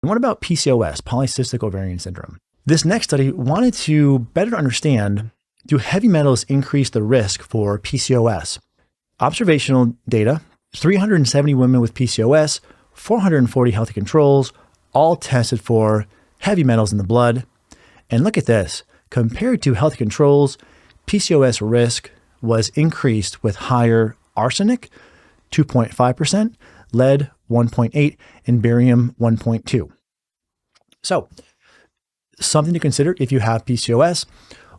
And what about PCOS, polycystic ovarian syndrome? This next study wanted to better understand, do heavy metals increase the risk for PCOS? Observational data, 370 women with PCOS, 440 healthy controls, all tested for heavy metals in the blood. And look at this, compared to healthy controls, PCOS risk was increased with higher arsenic, 2.5%, lead, 1.8, and barium, 1.2. So, something to consider if you have PCOS.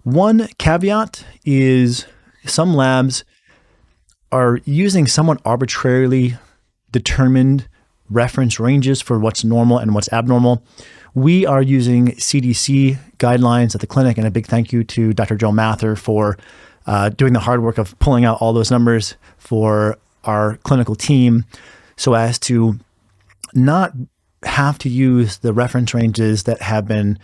One caveat is some labs are using somewhat arbitrarily determined reference ranges for what's normal and what's abnormal. We are using CDC guidelines at the clinic, and a big thank you to Dr. Joe Mather for doing the hard work of pulling out all those numbers for our clinical team so as to not have to use the reference ranges that have been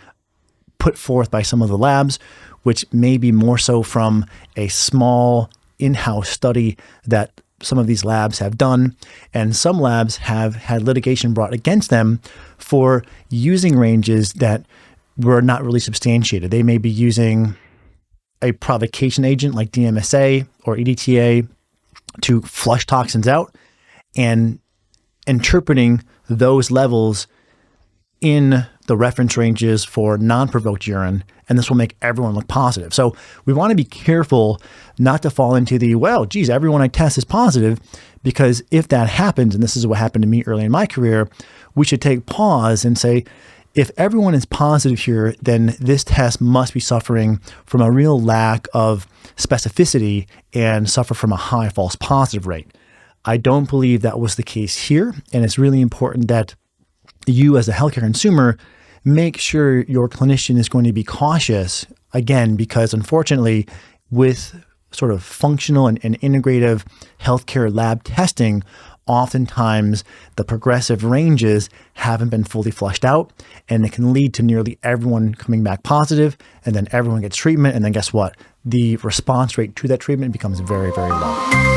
put forth by some of the labs, which may be more so from a small in-house study that some of these labs have done. And some labs have had litigation brought against them for using ranges that were not really substantiated. They may be using a provocation agent like DMSA or EDTA to flush toxins out and interpreting those levels in the reference ranges for non-provoked urine, and this will make everyone look positive. So we want to be careful not to fall into the, well, geez, everyone I test is positive, because if that happens, and this is what happened to me early in my career, we should take pause and say, if everyone is positive here, then this test must be suffering from a real lack of specificity and suffer from a high false positive rate. I don't believe that was the case here, and it's really important that you as a healthcare consumer make sure your clinician is going to be cautious, again, because unfortunately with sort of functional and integrative healthcare lab testing, oftentimes the progressive ranges haven't been fully flushed out, and it can lead to nearly everyone coming back positive, and then everyone gets treatment, and then guess what? The response rate to that treatment becomes very, very low.